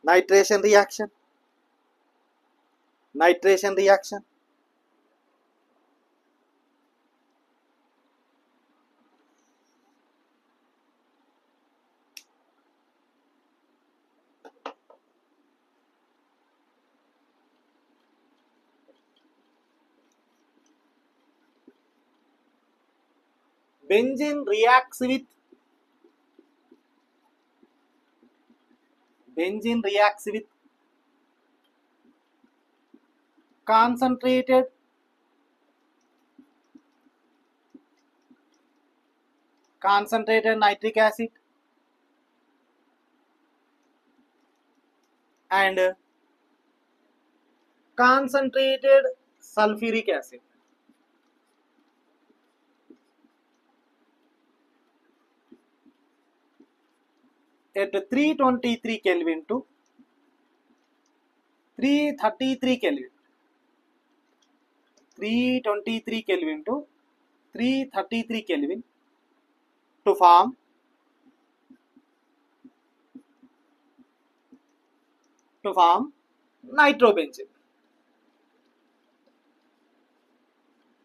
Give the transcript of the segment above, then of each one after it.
nitration reaction, nitration reaction. Benzene reacts with concentrated nitric acid and concentrated sulfuric acid. At 323 Kelvin to 333 Kelvin. 323 Kelvin to 333 Kelvin to form nitrobenzene.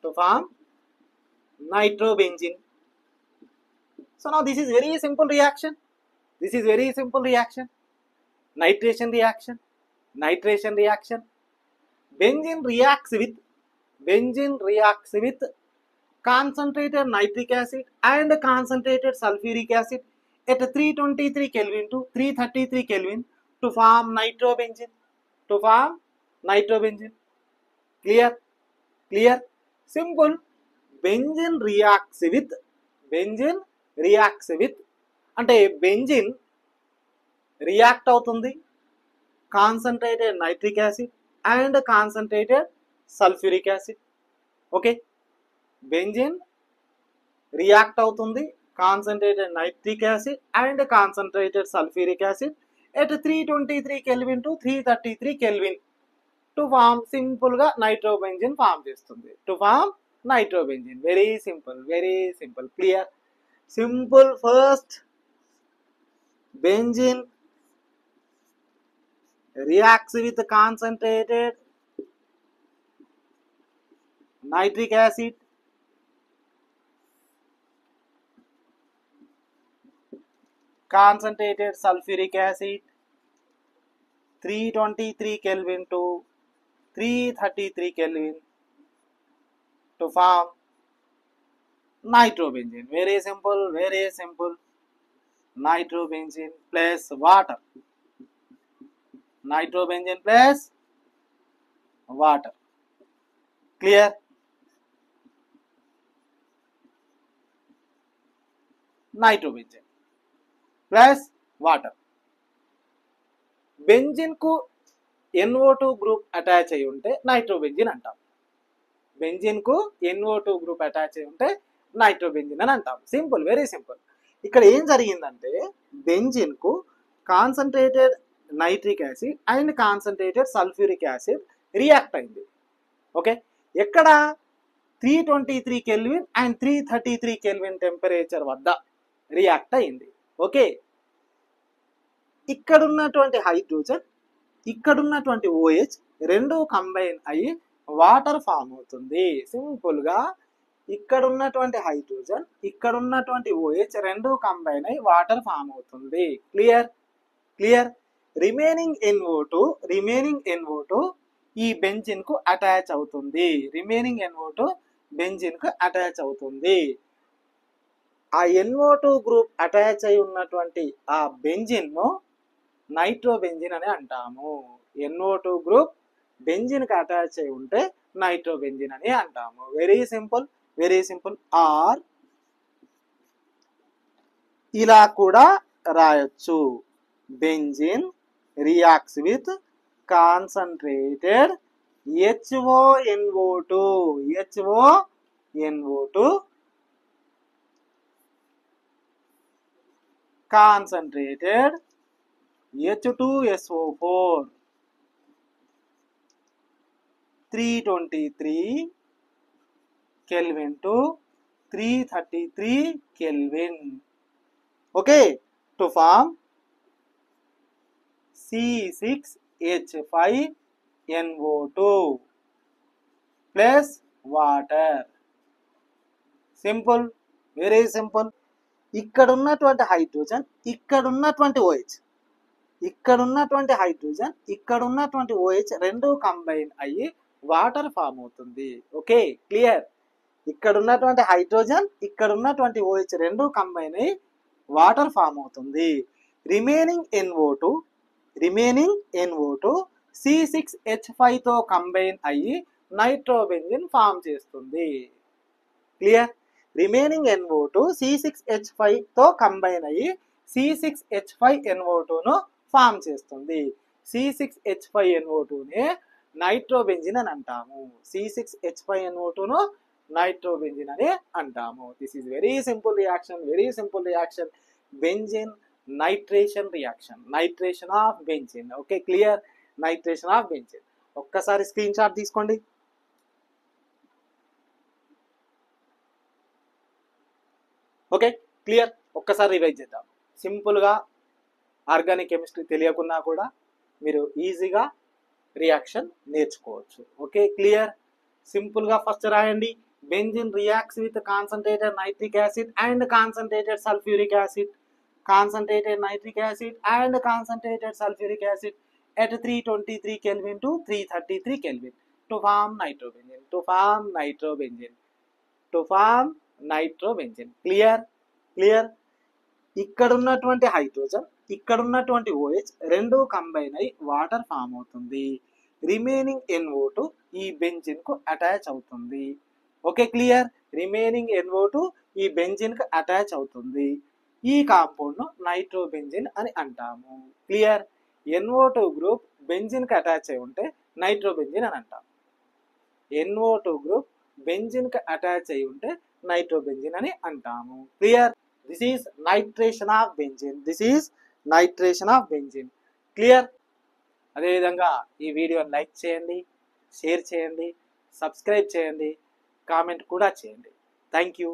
To form nitrobenzene. So now this is very simple reaction. This is very simple reaction. Nitration reaction. Nitration reaction. Benzene reacts with concentrated nitric acid and concentrated sulfuric acid at 323 Kelvin to 333 Kelvin to form nitrobenzene. To form nitrobenzene. Clear? Clear? Simple. Benzene reacts with అంటే benzene react అవుతుంది concentrated nitric acid and concentrated sulphuric acid. Okay, benzene react అవుతుంది concentrated nitric acid and concentrated sulphuric acid at 323 kelvin to 333 kelvin to form simple గా nitrobenzene form చేస్తుంది. To form nitrobenzene. Very simple, very simple. Clear? Simple. First benzene reacts with concentrated nitric acid concentrated sulfuric acid 323 Kelvin to 333 Kelvin to form nitrobenzene. Very simple, very simple. Nitrobenzene plus water. Nitrobenzene plus water. Clear? Nitrobenzene plus water. Benzene కు NO2 group attach అయి ఉంటే nitrobenzene అంటాం. Benzene కు NO2 group attach అయి ఉంటే nitrobenzene అని అంటాం. Simple, very simple. ఇక్కడ ఏం జరిగిందంటే బెంజిన్ కు concentrated nitric acid and concentrated sulphuric acid react అయింది. ఓకే, ఎక్కడ 323 కెల్విన్ అండ్ 333 కెల్విన్ టెంపరేచర్ వద్ద రియాక్ట్ అయింది. ఓకే, ఇక్కడున్నటువంటి హైడ్రోజన్ ఇక్కడున్నటువంటి OH రెండు కంబైన్ అయ్యి వాటర్ ఫామ్ అవుతుంది. సింపుల్ గా ఇక్కడున్నటువంటి హైడ్రోజన్ ఇక్కడున్నటువంటి OH రెండు కంబైన్ అయ్యి వాటర్ ఫామ్ అవుతుంది. క్లియర్? క్లియర్? రిమైనింగ్ NO2 ఈ బెంజిన్ కు అటాచ్ అవుతుంది. రిమైనింగ్ NO2 బెంజిన్ కు అటాచ్ అవుతుంది. ఆ NO2 గ్రూప్ అటాచ్ అయి ఉన్నటువంటి ఆ బెంజిన్ ను నైట్రోబెంజిన్ అని అంటాము. NO2 గ్రూప్ బెంజిన్ కి అటాచ్ అయి ఉంటే నైట్రోబెంజిన్ అని అంటాము. Very simple, very simple. Or ఇలా కూడా రాయొచ్చు. Benzene reacts with concentrated HONO2 concentrated H2SO4 323 Kelvin to 333 Kelvin. Okay, to form C6H5NO2 plus water. Simple, very simple. ఇక్కడ ఉన్నటువంటి హైడ్రోజన్, ఇక్కడ ఉన్నటువంటి OH, ఇక్కడ ఉన్నటువంటి హైడ్రోజన్, ఇక్కడ ఉన్నటువంటి OH రెండు కంబైన్ అయ్యి వాటర్ ఫామ్ అవుతుంది. Okay, clear. ఇక్కడ ఉన్నటువంటి హైడ్రోజన్, ఇక్కడ ఉన్నటువంటి OH రెండు కంబైన్ అయ్యి వాటర్ ఫామ్ అవుతుంది. రిమైనింగ్ NO2 C6H5 తో కంబైన్ అయ్యి నైట్రోబెంజిన్ ఫామ్ చేస్తుంది. క్లియర్. రిమైనింగ్ NO2 C6H5 తో కంబైన్ అయ్యి C6H5NO2 ను ఫామ్ చేస్తుంది. C6H5NO2 నే నైట్రోబెంజిన్ అని అంటాము. C6H5NO2 ను నైట్రోబెంజిన్ అని అంటాము. This is very simple reaction, benzene nitration reaction, nitration of benzene. Okay, clear. Nitration of benzene. ఒక్కసారి స్క్రీన్ షాట్ తీసుకోండి. Okay, clear. ఒక్కసారి రివైజ్ చేద్దాం. సింపుల్గా ఆర్గానిక్ కెమిస్ట్రీ తెలియకున్నా కూడా మీరు ఈజీగా రియాక్షన్ నేర్చుకోవచ్చు. Okay, clear. సింపుల్గా ఫస్ట్ రాయండి. Benzene reacts with concentrated nitric acid and concentrated sulphuric acid, concentrated nitric acid and concentrated sulfuric acid at 323 Kelvin to 333 Kelvin to form nitrobenzene. Clear. ఇక్కడ ఉన్నటువంటి hydrogen, ఇక్కడ ఉన్నటువంటి OH రెండు combine అయి water form అవుతుంది. Remaining NO2 ఈ benzene కు attach అవుతుంది. Okay, clear. రిమైనింగ్ NO2 ఈ బెంజిన్ కు అటాచ్ అవుతుంది. ఈ కాంపౌండ్ ను నైట్రోబెంజిన్ అని అంటాము. క్లియర్. NO2 గ్రూప్ బెంజిన్ కి అటాచ్ అయి ఉంటే నైట్రోబెంజిన్ అని అంటాము. NO2 గ్రూప్ బెంజిన్ కి అటాచ్ అయి ఉంటే నైట్రోబెంజిన్ అని అంటాము. Clear. This is nitration of benzene. Clear. అదేవిధంగా ఈ వీడియోని లైక్ చేయండి, షేర్ చేయండి, సబ్స్క్రైబ్ చేయండి, కామెంట్ కూడా చేయండి. Thank you.